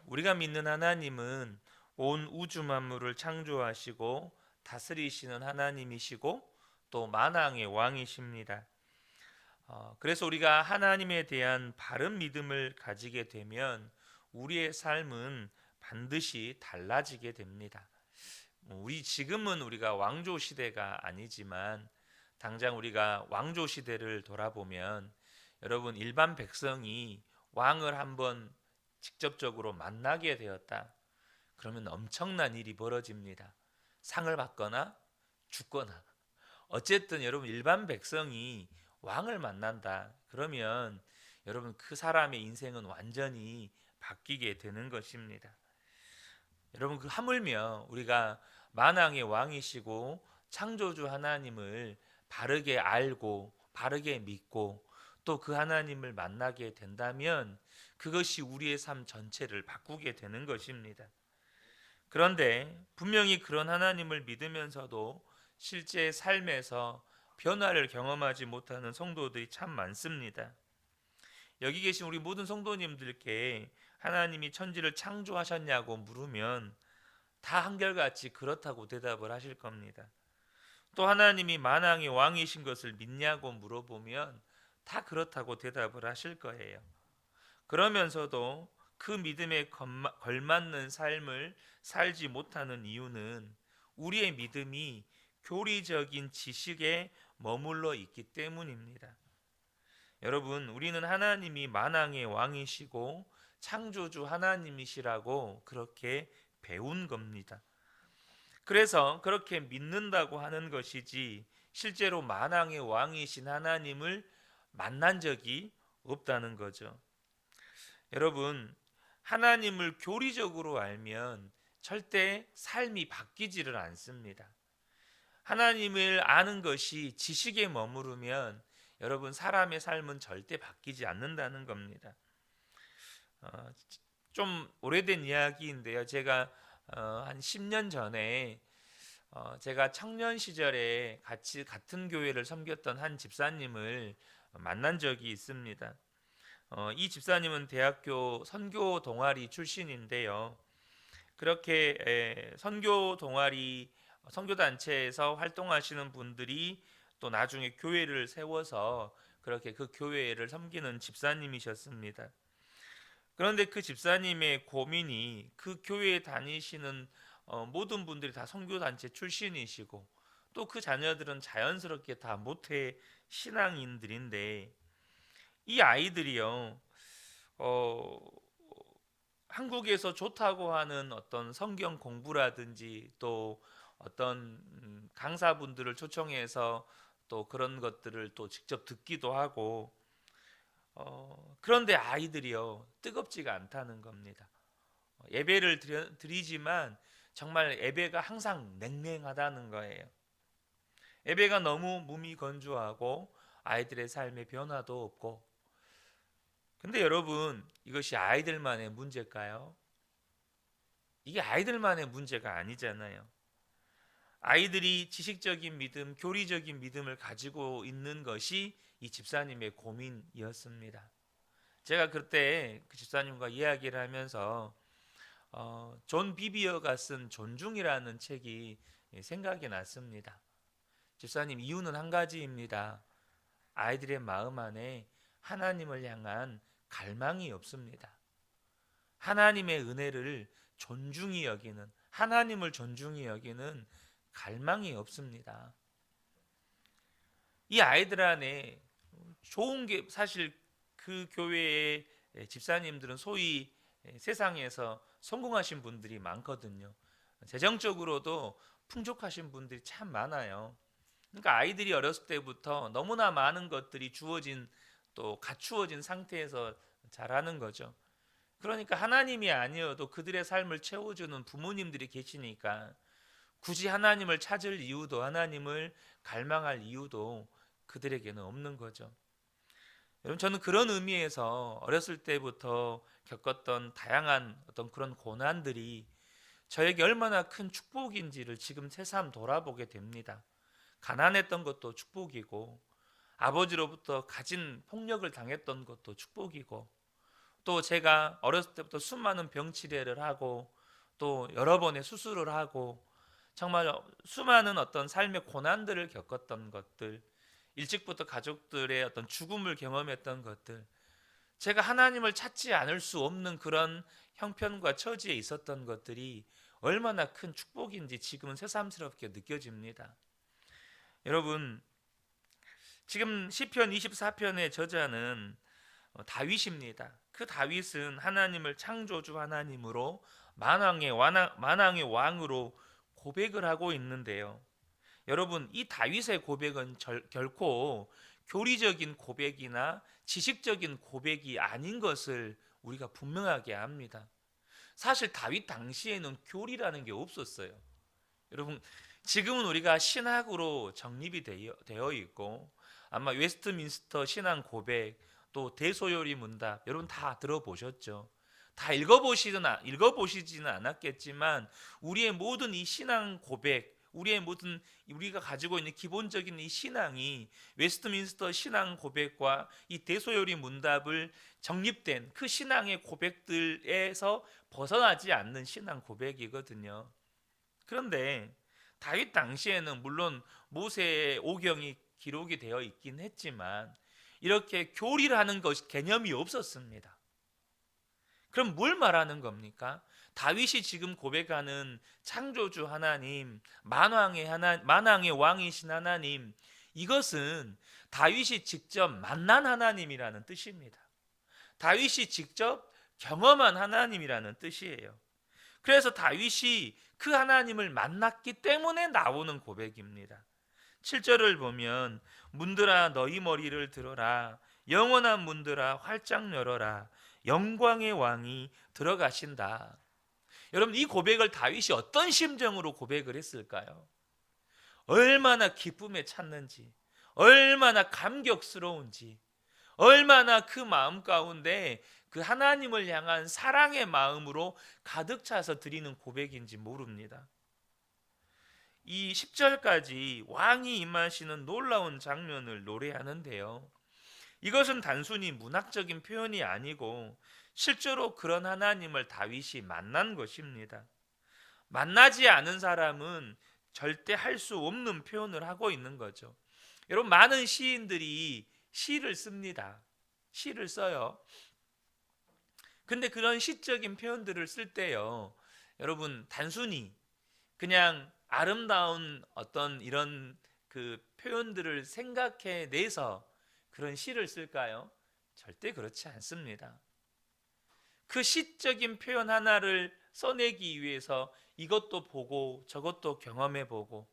우리가 믿는 하나님은 온 우주 만물을 창조하시고 다스리시는 하나님이시고 또 만왕의 왕이십니다. 그래서 우리가 하나님에 대한 바른 믿음을 가지게 되면 우리의 삶은 반드시 달라지게 됩니다. 우리 지금은 우리가 왕조 시대가 아니지만 당장 우리가 왕조 시대를 돌아보면 여러분 일반 백성이 왕을 한번 직접적으로 만나게 되었다. 그러면 엄청난 일이 벌어집니다. 상을 받거나 죽거나. 어쨌든 여러분 일반 백성이 왕을 만난다. 그러면 여러분 그 사람의 인생은 완전히 바뀌게 되는 것입니다. 여러분 그 하물며 우리가 만왕의 왕이시고 창조주 하나님을 바르게 알고 바르게 믿고 또 그 하나님을 만나게 된다면 그것이 우리의 삶 전체를 바꾸게 되는 것입니다. 그런데 분명히 그런 하나님을 믿으면서도 실제 삶에서 변화를 경험하지 못하는 성도들이 참 많습니다. 여기 계신 우리 모든 성도님들께 하나님이 천지를 창조하셨냐고 물으면 다 한결같이 그렇다고 대답을 하실 겁니다. 또 하나님이 만왕의 왕이신 것을 믿냐고 물어보면 다 그렇다고 대답을 하실 거예요. 그러면서도 그 믿음에 걸맞는 삶을 살지 못하는 이유는 우리의 믿음이 교리적인 지식에 머물러 있기 때문입니다. 여러분, 우리는 하나님이 만왕의 왕이시고 창조주 하나님이시라고 그렇게 배운 겁니다. 그래서 그렇게 믿는다고 하는 것이지 실제로 만왕의 왕이신 하나님을 만난 적이 없다는 거죠. 여러분, 하나님을 교리적으로 알면 절대 삶이 바뀌지를 않습니다. 하나님을 아는 것이 지식에 머무르면 여러분 사람의 삶은 절대 바뀌지 않는다는 겁니다. 좀 오래된 이야기인데요. 제가 한 10년 전에 제가 청년 시절에 같이 같은 교회를 섬겼던 한 집사님을 만난 적이 있습니다. 이 집사님은 대학교 선교 동아리 출신인데요. 그렇게 선교 동아리 선교 단체에서 활동하시는 분들이 또 나중에 교회를 세워서 그렇게 그 교회를 섬기는 집사님이셨습니다. 그런데 그 집사님의 고민이 그 교회에 다니시는 모든 분들이 다 선교 단체 출신이시고 또 그 자녀들은 자연스럽게 다 모태 신앙인들인데 이 아이들이요, 어, 한국에서 좋다고 하는 어떤 성경 공부라든지 또 어떤 강사분들을 초청해서 또 그런 것들을 또 직접 듣기도 하고 그런데 아이들이요 뜨겁지가 않다는 겁니다. 예배를 드리지만 정말 예배가 항상 냉랭하다는 거예요. 예배가 너무 몸이 건조하고 아이들의 삶에 변화도 없고. 근데 여러분, 이것이 아이들만의 문제일까요? 이게 아이들만의 문제가 아니잖아요. 아이들이 지식적인 믿음, 교리적인 믿음을 가지고 있는 것이 이 집사님의 고민이었습니다. 제가 그때 그 집사님과 이야기를 하면서 존 비비어가 쓴 존중이라는 책이 생각이 났습니다. 집사님, 이유는 한 가지입니다. 아이들의 마음 안에 하나님을 향한 갈망이 없습니다. 하나님의 은혜를 존중히 여기는, 하나님을 존중히 여기는 갈망이 없습니다. 이 아이들 안에 좋은 게 사실 그 교회의 집사님들은 소위 세상에서 성공하신 분들이 많거든요. 재정적으로도 풍족하신 분들이 참 많아요. 그러니까 아이들이 어렸을 때부터 너무나 많은 것들이 주어진 또 갖추어진 상태에서 자라는 거죠. 그러니까 하나님이 아니어도 그들의 삶을 채워주는 부모님들이 계시니까 굳이 하나님을 찾을 이유도 하나님을 갈망할 이유도 그들에게는 없는 거죠. 여러분, 저는 그런 의미에서 어렸을 때부터 겪었던 다양한 어떤 그런 고난들이 저에게 얼마나 큰 축복인지를 지금 새삼 돌아보게 됩니다. 가난했던 것도 축복이고 아버지로부터 가진 폭력을 당했던 것도 축복이고 또 제가 어렸을 때부터 수많은 병치레를 하고 또 여러 번의 수술을 하고 정말 수많은 어떤 삶의 고난들을 겪었던 것들, 일찍부터 가족들의 어떤 죽음을 경험했던 것들, 제가 하나님을 찾지 않을 수 없는 그런 형편과 처지에 있었던 것들이 얼마나 큰 축복인지 지금은 새삼스럽게 느껴집니다. 여러분, 지금 시편 24편의 저자는 다윗입니다. 그 다윗은 하나님을 창조주 하나님으로 만왕의 왕으로 고백을 하고 있는데요. 여러분, 이 다윗의 고백은 결코 교리적인 고백이나 지식적인 고백이 아닌 것을 우리가 분명하게 압니다. 사실 다윗 당시에는 교리라는 게 없었어요. 여러분, 지금은 우리가 신학으로 정립이 되어 있고 아마 웨스트민스터 신앙 고백, 또 대소요리 문답, 여러분 다 들어보셨죠? 다 읽어보시지는 않았겠지만 우리의 모든 이 신앙 고백, 우리가 가지고 있는 기본적인 이 신앙이 웨스트민스터 신앙 고백과 이 대소요리 문답을 정립된 그 신앙의 고백들에서 벗어나지 않는 신앙 고백이거든요. 그런데 다윗 당시에는 물론 모세의 오경이 기록이 되어 있긴 했지만 이렇게 교리라는 것 개념이 없었습니다. 그럼 뭘 말하는 겁니까? 다윗이 지금 고백하는 창조주 하나님, 만왕의 왕이신 하나님, 이것은 다윗이 직접 만난 하나님이라는 뜻입니다. 다윗이 직접 경험한 하나님이라는 뜻이에요. 그래서 다윗이 그 하나님을 만났기 때문에 나오는 고백입니다. 7절을 보면 문들아 너희 머리를 들어라, 영원한 문들아 활짝 열어라, 영광의 왕이 들어가신다. 여러분, 이 고백을 다윗이 어떤 심정으로 고백을 했을까요? 얼마나 기쁨에 찼는지, 얼마나 감격스러운지, 얼마나 그 마음 가운데 그 하나님을 향한 사랑의 마음으로 가득 차서 드리는 고백인지 모릅니다. 이 10절까지 왕이 임하시는 놀라운 장면을 노래하는데요. 이것은 단순히 문학적인 표현이 아니고 실제로 그런 하나님을 다윗이 만난 것입니다. 만나지 않은 사람은 절대 할 수 없는 표현을 하고 있는 거죠. 여러분, 많은 시인들이 시를 씁니다. 시를 써요. 근데 그런 시적인 표현들을 쓸 때요, 여러분, 단순히 그냥 아름다운 어떤 이런 그 표현들을 생각해내서 그런 시를 쓸까요? 절대 그렇지 않습니다. 그 시적인 표현 하나를 써내기 위해서 이것도 보고 저것도 경험해보고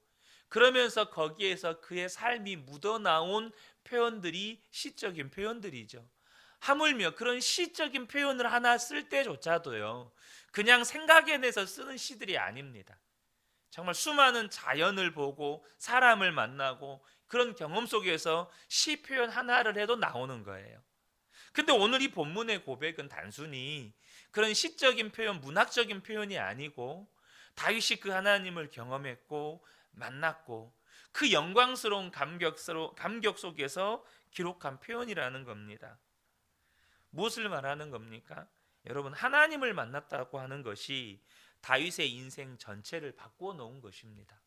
그러면서 거기에서 그의 삶이 묻어나온 표현들이 시적인 표현들이죠. 하물며 그런 시적인 표현을 하나 쓸 때조차도요, 그냥 생각해내서 쓰는 시들이 아닙니다. 정말 수많은 자연을 보고 사람을 만나고 그런 경험 속에서 시 표현 하나를 해도 나오는 거예요. 근데 오늘 이 본문의 고백은 단순히 그런 시적인 표현, 문학적인 표현이 아니고 다윗이 그 하나님을 경험했고 만났고 그 영광스러운 감격 속에서 기록한 표현이라는 겁니다. 무엇을 말하는 겁니까? 여러분, 하나님을 만났다고 하는 것이 다윗의 인생 전체를 바꾸어 놓은 것입니다.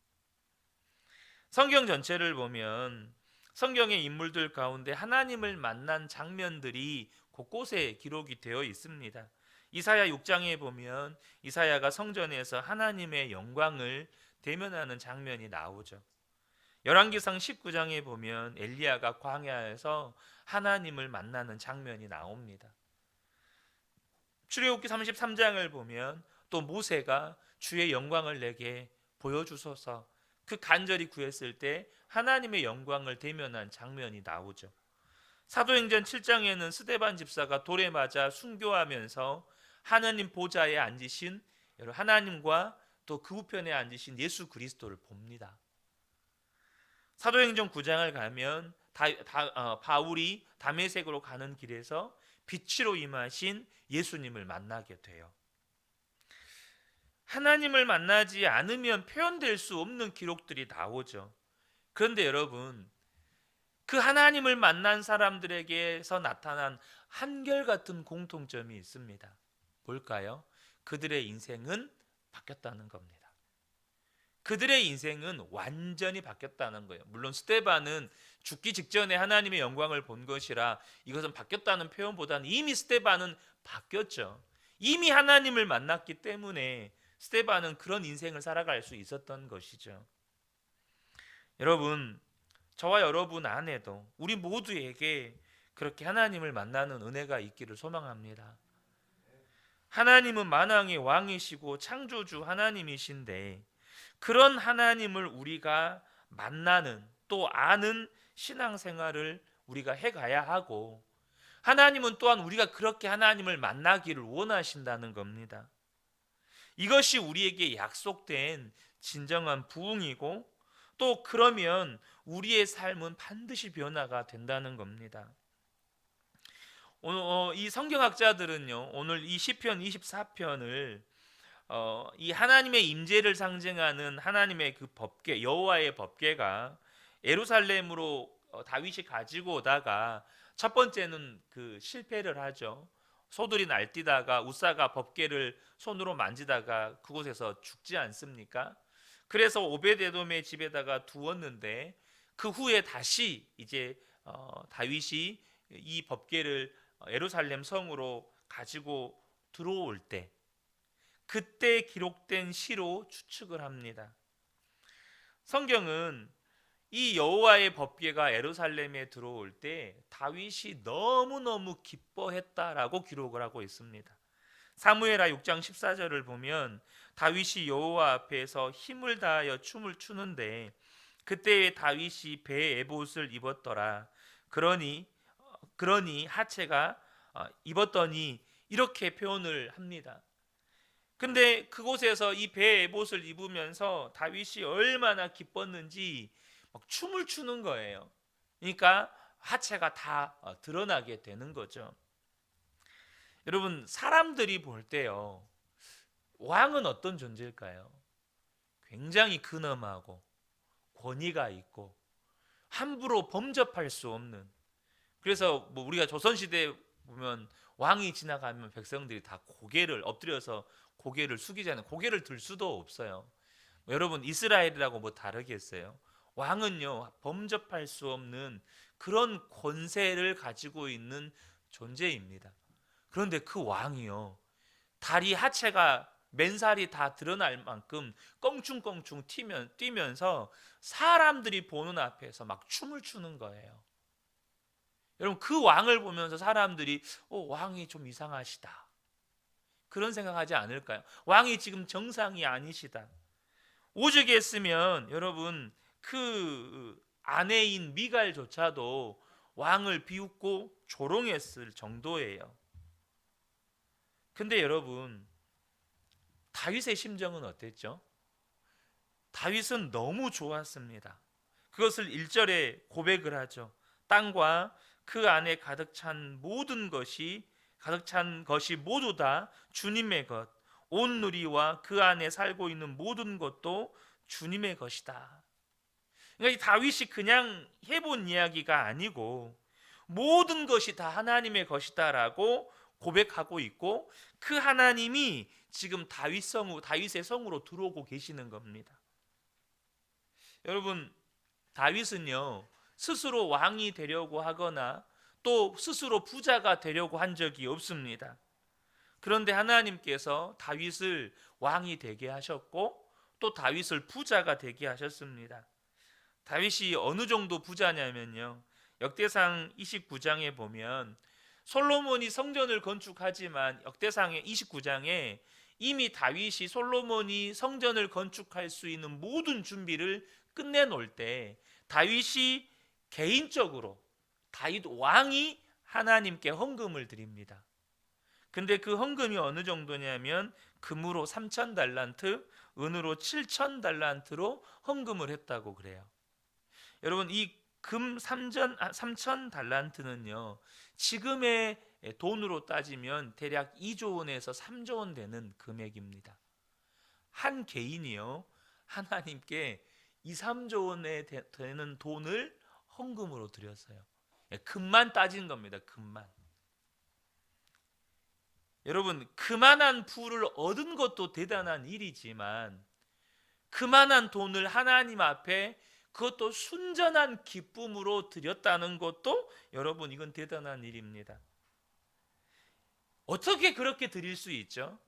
성경 전체를 보면 성경의 인물들 가운데 하나님을 만난 장면들이 곳곳에 기록이 되어 있습니다. 이사야 6장에 보면 이사야가 성전에서 하나님의 영광을 대면하는 장면이 나오죠. 열왕기상 19장에 보면 엘리야가 광야에서 하나님을 만나는 장면이 나옵니다. 출애굽기 33장을 보면 또 모세가 주의 영광을 내게 보여주소서 그 간절히 구했을 때 하나님의 영광을 대면한 장면이 나오죠. 사도행전 7장에는 스데반 집사가 돌에 맞아 순교하면서 하나님 보좌에 앉으신 하나님과 또 그 우편에 앉으신 예수 그리스도를 봅니다. 사도행전 9장을 가면 바울이 다메섹으로 가는 길에서 빛으로 임하신 예수님을 만나게 돼요. 하나님을 만나지 않으면 표현될 수 없는 기록들이 나오죠. 그런데 여러분, 그 하나님을 만난 사람들에게서 나타난 한결같은 공통점이 있습니다. 뭘까요? 그들의 인생은 바뀌었다는 겁니다. 그들의 인생은 완전히 바뀌었다는 거예요. 물론 스데반은 죽기 직전에 하나님의 영광을 본 것이라 이것은 바뀌었다는 표현보다는 이미 스데반은 바뀌었죠. 이미 하나님을 만났기 때문에 스데반은 그런 인생을 살아갈 수 있었던 것이죠. 여러분, 저와 여러분 안에도 우리 모두에게 그렇게 하나님을 만나는 은혜가 있기를 소망합니다. 하나님은 만왕의 왕이시고 창조주 하나님이신데 그런 하나님을 우리가 만나는 또 아는 신앙생활을 우리가 해가야 하고, 하나님은 또한 우리가 그렇게 하나님을 만나기를 원하신다는 겁니다. 이것이 우리에게 약속된 진정한 부흥이고, 또 그러면 우리의 삶은 반드시 변화가 된다는 겁니다. 이 성경학자들은요, 오늘 이 시편 24편을 이 하나님의 임재를 상징하는 하나님의 그 법궤, 여호와의 법궤가 예루살렘으로 다윗이 가지고 오다가 첫 번째는 그 실패를 하죠. 소들이 날뛰다가 우사가 법궤를 손으로 만지다가 그곳에서 죽지 않습니까? 그래서 오벳에돔의 집에다가 두었는데 그 후에 다시 이제 다윗이 이 법궤를 예루살렘 성으로 가지고 들어올 때, 그때 기록된 시로 추측을 합니다. 성경은 이 여호와의 법궤가 예루살렘에 들어올 때 다윗이 너무너무 기뻐했다라고 기록을 하고 있습니다. 사무엘하 6장 14절을 보면 다윗이 여호와 앞에서 힘을 다하여 춤을 추는데 그때에 다윗이 배 에봇을 입었더라. 그러니 하체가 입었더니, 이렇게 표현을 합니다. 근데 그곳에서 이 배 에봇을 입으면서 다윗이 얼마나 기뻤는지 막 춤을 추는 거예요. 그러니까 하체가 다 드러나게 되는 거죠. 여러분, 사람들이 볼 때요, 왕은 어떤 존재일까요? 굉장히 근엄하고 권위가 있고 함부로 범접할 수 없는, 그래서 뭐 우리가 조선시대에 보면 왕이 지나가면 백성들이 다 고개를 엎드려서 고개를 숙이잖아요. 고개를 들 수도 없어요. 여러분, 이스라엘이라고 뭐 다르겠어요? 왕은요, 범접할 수 없는 그런 권세를 가지고 있는 존재입니다. 그런데 그 왕이요, 다리 하체가 맨살이 다 드러날 만큼 껑충껑충 뛰면서 사람들이 보는 앞에서 막 춤을 추는 거예요. 여러분, 그 왕을 보면서 사람들이 왕이 좀 이상하시다, 그런 생각하지 않을까요? 왕이 지금 정상이 아니시다. 오죽했으면 여러분, 그 아내인 미갈조차도 왕을 비웃고 조롱했을 정도예요. 근데 여러분, 다윗의 심정은 어땠죠? 다윗은 너무 좋았습니다. 그것을 1절에 고백을 하죠. 땅과 그 안에 가득 찬 것이 모두 다 주님의 것, 온 누리와 그 안에 살고 있는 모든 것도 주님의 것이다. 그러니까 이 다윗이 그냥 해본 이야기가 아니고 모든 것이 다 하나님의 것이다라고 고백하고 있고, 그 하나님이 지금 다윗의 성으로 들어오고 계시는 겁니다. 여러분, 다윗은요, 스스로 왕이 되려고 하거나 또 스스로 부자가 되려고 한 적이 없습니다. 그런데 하나님께서 다윗을 왕이 되게 하셨고 또 다윗을 부자가 되게 하셨습니다. 다윗이 어느 정도 부자냐면요, 역대상 29장에 보면 솔로몬이 성전을 건축하지만 역대상의 29장에 이미 다윗이 솔로몬이 성전을 건축할 수 있는 모든 준비를 끝내놓을 때 다윗이 개인적으로, 다윗 왕이 하나님께 헌금을 드립니다. 근데 그 헌금이 어느 정도냐면 금으로 3,000달란트, 은으로 7,000달란트로 헌금을 했다고 그래요. 여러분, 이 금 3,000달란트는요, 지금의 돈으로 따지면 대략 2조 원에서 3조 원 되는 금액입니다. 한 개인이요, 하나님께 2, 3조 원에 되는 돈을 헌금으로 드렸어요. 금만 따진 겁니다. 금만. 여러분, 그만한 부를 얻은 것도 대단한 일이지만 그만한 돈을 하나님 앞에 그것도 순전한 기쁨으로 드렸다는 것도 여러분, 이건 대단한 일입니다. 어떻게 그렇게 드릴 수 있죠?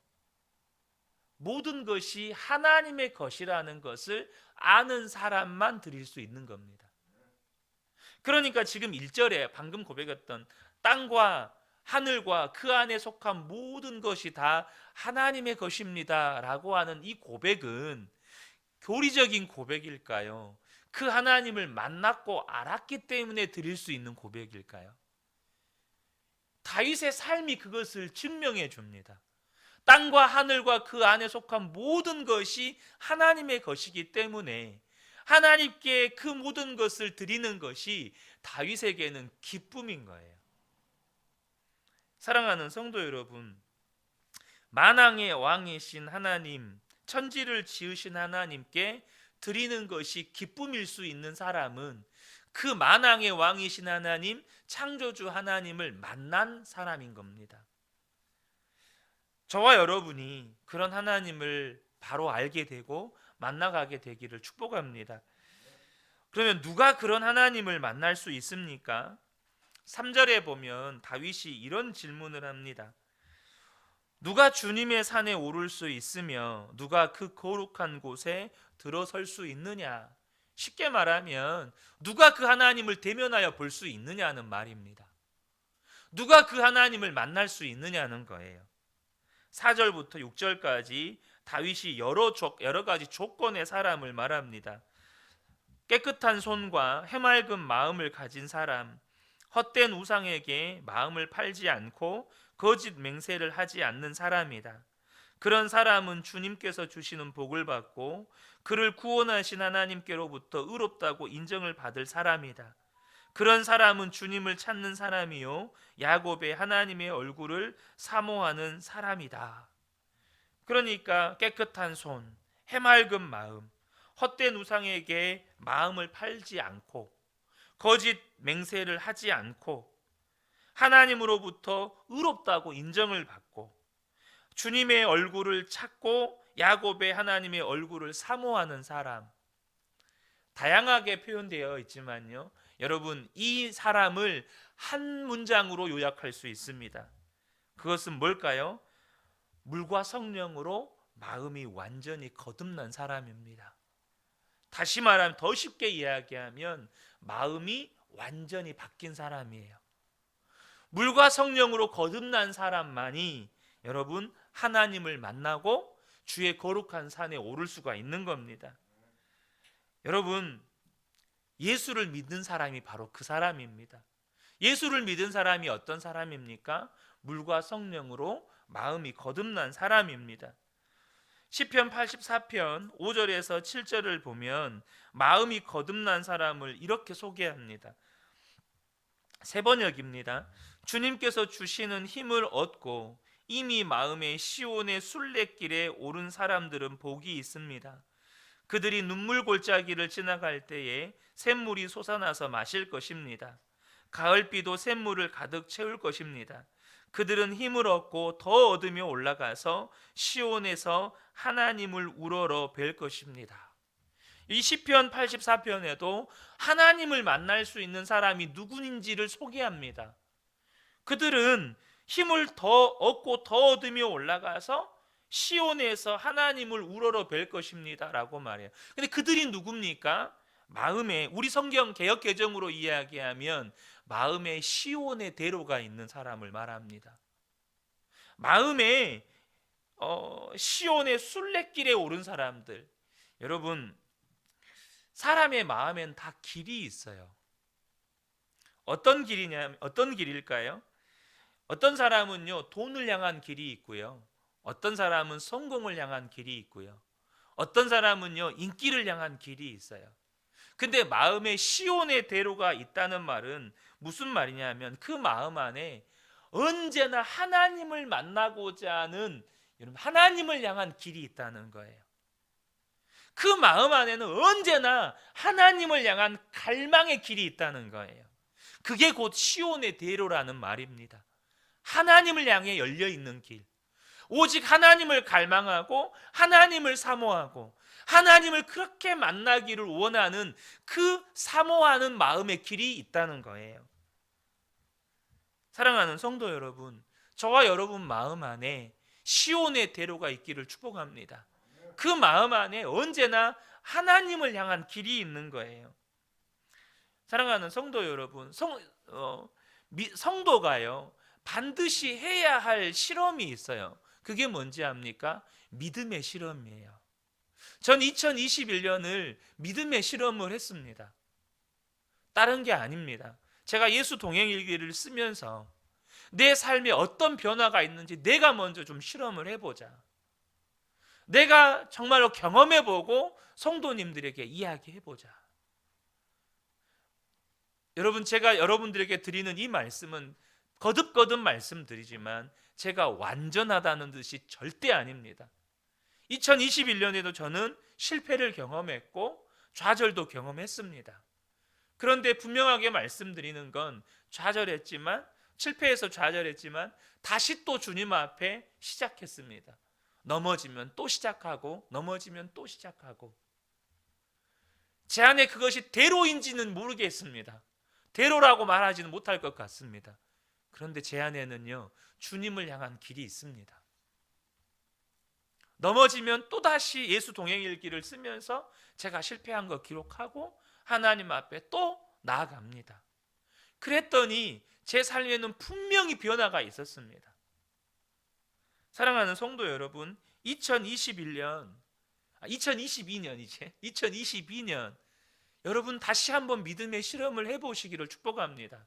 모든 것이 하나님의 것이라는 것을 아는 사람만 드릴 수 있는 겁니다. 그러니까 지금 1절에 방금 고백했던 땅과 하늘과 그 안에 속한 모든 것이 다 하나님의 것입니다 라고 하는 이 고백은 교리적인 고백일까요? 그 하나님을 만났고 알았기 때문에 드릴 수 있는 고백일까요? 다윗의 삶이 그것을 증명해 줍니다. 땅과 하늘과 그 안에 속한 모든 것이 하나님의 것이기 때문에 하나님께 그 모든 것을 드리는 것이 다윗에게는 기쁨인 거예요. 사랑하는 성도 여러분, 만왕의 왕이신 하나님, 천지를 지으신 하나님께 드리는 것이 기쁨일 수 있는 사람은 그 만왕의 왕이신 하나님, 창조주 하나님을 만난 사람인 겁니다. 저와 여러분이 그런 하나님을 바로 알게 되고 만나가게 되기를 축복합니다. 그러면 누가 그런 하나님을 만날 수 있습니까? 3절에 보면 다윗이 이런 질문을 합니다. 누가 주님의 산에 오를 수 있으며 누가 그 거룩한 곳에 들어설 수 있느냐? 쉽게 말하면 누가 그 하나님을 대면하여 볼 수 있느냐는 말입니다. 누가 그 하나님을 만날 수 있느냐는 거예요. 4절부터 6절까지 다윗이 여러 가지 조건의 사람을 말합니다. 깨끗한 손과 해맑은 마음을 가진 사람, 헛된 우상에게 마음을 팔지 않고 거짓 맹세를 하지 않는 사람이다. 그런 사람은 주님께서 주시는 복을 받고 그를 구원하신 하나님께로부터 의롭다고 인정을 받을 사람이다. 그런 사람은 주님을 찾는 사람이요 야곱의 하나님의 얼굴을 사모하는 사람이다. 그러니까 깨끗한 손, 해맑은 마음, 헛된 우상에게 마음을 팔지 않고 거짓 맹세를 하지 않고 하나님으로부터 의롭다고 인정을 받고 주님의 얼굴을 찾고 야곱의 하나님의 얼굴을 사모하는 사람. 다양하게 표현되어 있지만요, 여러분, 이 사람을 한 문장으로 요약할 수 있습니다. 그것은 뭘까요? 물과 성령으로 마음이 완전히 거듭난 사람입니다. 다시 말하면, 더 쉽게 이야기하면 마음이 완전히 바뀐 사람이에요. 물과 성령으로 거듭난 사람만이 여러분 하나님을 만나고 주의 거룩한 산에 오를 수가 있는 겁니다. 여러분, 예수를 믿는 사람이 바로 그 사람입니다. 예수를 믿은 사람이 어떤 사람입니까? 물과 성령으로 마음이 거듭난 사람입니다. 시편 84편 5절에서 7절을 보면 마음이 거듭난 사람을 이렇게 소개합니다. 세 번역입니다. 주님께서 주시는 힘을 얻고 이미 마음의 시온의 순례길에 오른 사람들은 복이 있습니다. 그들이 눈물 골짜기를 지나갈 때에 샘물이 솟아나서 마실 것입니다. 가을비도 샘물을 가득 채울 것입니다. 그들은 힘을 얻고 더 얻으며 올라가서 시온에서 하나님을 우러러 뵐 것입니다. 이 시편 84편에도 하나님을 만날 수 있는 사람이 누구인지를 소개합니다. 그들은 힘을 더 얻고 더 얻으며 올라가서 시온에서 하나님을 우러러 뵐 것입니다 라고 말해요. 근데 그들이 누굽니까? 마음에, 우리 성경 개역 개정으로 이야기하면 마음에 시온의 대로가 있는 사람을 말합니다. 마음에 시온의 순례길에 오른 사람들. 여러분, 사람의 마음엔 다 길이 있어요. 어떤 길일까요? 어떤 사람은요, 돈을 향한 길이 있고요. 어떤 사람은 성공을 향한 길이 있고요. 어떤 사람은요, 인기를 향한 길이 있어요. 근데 마음에 시온의 대로가 있다는 말은 무슨 말이냐면 그 마음 안에 언제나 하나님을 만나고자 하는 하나님을 향한 길이 있다는 거예요. 그 마음 안에는 언제나 하나님을 향한 갈망의 길이 있다는 거예요. 그게 곧 시온의 대로라는 말입니다. 하나님을 향해 열려 있는 길. 오직 하나님을 갈망하고 하나님을 사모하고 하나님을 그렇게 만나기를 원하는 그 사모하는 마음의 길이 있다는 거예요. 사랑하는 성도 여러분, 저와 여러분 마음 안에 시온의 대로가 있기를 축복합니다. 그 마음 안에 언제나 하나님을 향한 길이 있는 거예요. 사랑하는 성도 여러분, 성도가요 반드시 해야 할 실험이 있어요. 그게 뭔지 압니까? 믿음의 실험이에요. 전 2021년을 믿음의 실험을 했습니다. 다른 게 아닙니다. 제가 예수 동행일기를 쓰면서 내 삶에 어떤 변화가 있는지 내가 먼저 좀 실험을 해보자. 내가 정말로 경험해보고 성도님들에게 이야기해보자. 여러분, 제가 여러분들에게 드리는 이 말씀은 거듭거듭 말씀드리지만 제가 완전하다는 뜻이 절대 아닙니다. 2021년에도 저는 실패를 경험했고 좌절도 경험했습니다. 그런데 분명하게 말씀드리는 건 좌절했지만, 실패해서 좌절했지만 다시 또 주님 앞에 시작했습니다. 넘어지면 또 시작하고 넘어지면 또 시작하고. 제 안에 그것이 대로인지는 모르겠습니다. 대로라고 말하지는 못할 것 같습니다. 그런데 제 안에는요 주님을 향한 길이 있습니다. 넘어지면 또다시 예수 동행일기를 쓰면서 제가 실패한 거 기록하고 하나님 앞에 또 나아갑니다. 그랬더니 제 삶에는 분명히 변화가 있었습니다. 사랑하는 성도 여러분, 2022년 여러분 다시 한번 믿음의 실험을 해보시기를 축복합니다.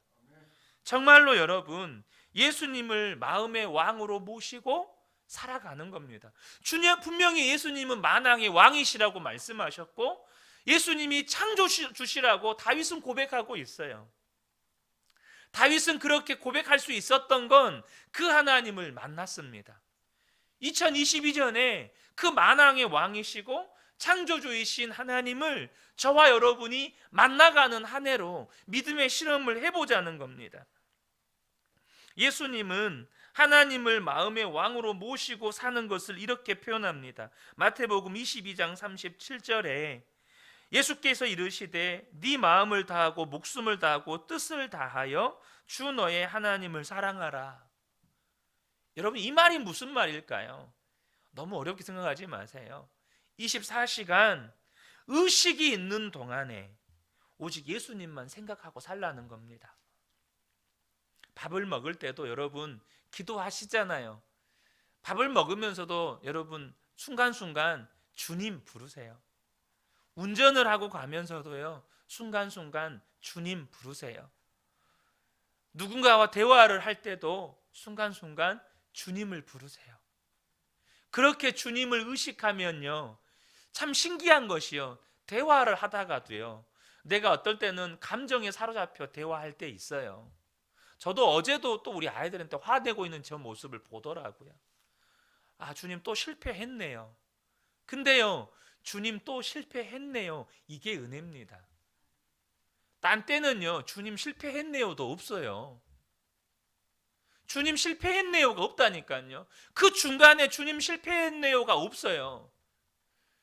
정말로 여러분 예수님을 마음의 왕으로 모시고 살아가는 겁니다. 주님 분명히 예수님은 만왕의 왕이시라고 말씀하셨고 예수님이 창조주시라고 다윗은 고백하고 있어요. 다윗은 그렇게 고백할 수 있었던 건 그 하나님을 만났습니다. 2022년에 그 만왕의 왕이시고 창조주이신 하나님을 저와 여러분이 만나가는 한 해로 믿음의 실험을 해보자는 겁니다. 예수님은 하나님을 마음의 왕으로 모시고 사는 것을 이렇게 표현합니다. 마태복음 22장 37절에 예수께서 이르시되 네 마음을 다하고 목숨을 다하고 뜻을 다하여 주 너의 하나님을 사랑하라. 여러분 이 말이 무슨 말일까요? 너무 어렵게 생각하지 마세요. 24시간 의식이 있는 동안에 오직 예수님만 생각하고 살라는 겁니다. 밥을 먹을 때도 여러분 기도하시잖아요. 밥을 먹으면서도 여러분 순간순간 주님 부르세요. 운전을 하고 가면서도요 순간순간 주님 부르세요. 누군가와 대화를 할 때도 순간순간 주님을 부르세요. 그렇게 주님을 의식하면요 참 신기한 것이요 대화를 하다가도요 내가 어떨 때는 감정에 사로잡혀 대화할 때 있어요. 저도 어제도 또 우리 아이들한테 화내고 있는 저 모습을 보더라고요. 아 주님 또 실패했네요. 근데요 주님 또 실패했네요. 이게 은혜입니다. 딴 때는요 주님 실패했네요도 없어요. 주님 실패했네요가 없다니까요. 그 중간에 주님 실패했네요가 없어요.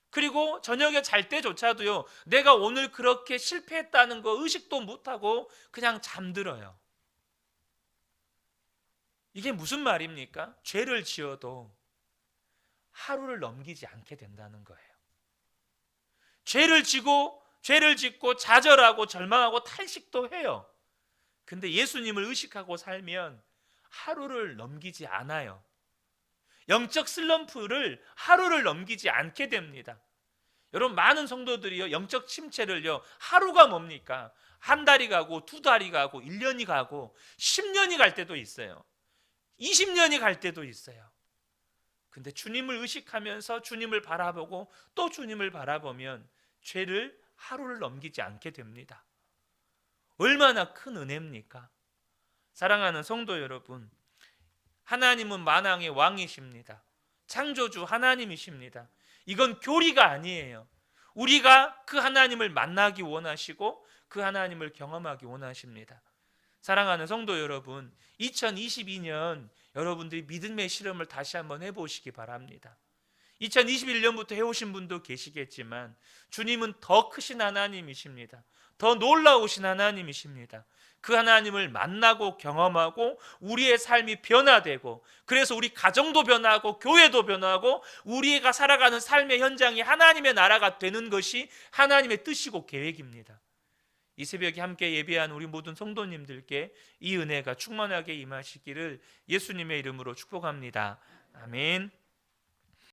그리고 저녁에 잘 때조차도요 내가 오늘 그렇게 실패했다는 거 의식도 못하고 그냥 잠들어요. 이게 무슨 말입니까? 죄를 지어도 하루를 넘기지 않게 된다는 거예요. 죄를 짓고 좌절하고 절망하고 탄식도 해요. 근데 예수님을 의식하고 살면 하루를 넘기지 않아요. 영적 슬럼프를 하루를 넘기지 않게 됩니다. 여러분 많은 성도들이요 영적 침체를요 하루가 뭡니까? 한 달이 가고 두 달이 가고 1년이 가고 10년이 갈 때도 있어요. 20년이 갈 때도 있어요. 근데 주님을 의식하면서 주님을 바라보고 또 주님을 바라보면 죄를 하루를 넘기지 않게 됩니다. 얼마나 큰 은혜입니까? 사랑하는 성도 여러분, 하나님은 만왕의 왕이십니다. 창조주 하나님이십니다. 이건 교리가 아니에요. 우리가 그 하나님을 만나기 원하시고 그 하나님을 경험하기 원하십니다. 사랑하는 성도 여러분, 2022년 여러분들이 믿음의 실험을 다시 한번 해보시기 바랍니다. 2021년부터 해오신 분도 계시겠지만 주님은 더 크신 하나님이십니다. 더 놀라우신 하나님이십니다. 그 하나님을 만나고 경험하고 우리의 삶이 변화되고, 그래서 우리 가정도 변화하고 교회도 변화하고 우리가 살아가는 삶의 현장이 하나님의 나라가 되는 것이 하나님의 뜻이고 계획입니다. 이 새벽에 함께 예배한 우리 모든 성도님들께 이 은혜가 충만하게 임하시기를 예수님의 이름으로 축복합니다. 아멘.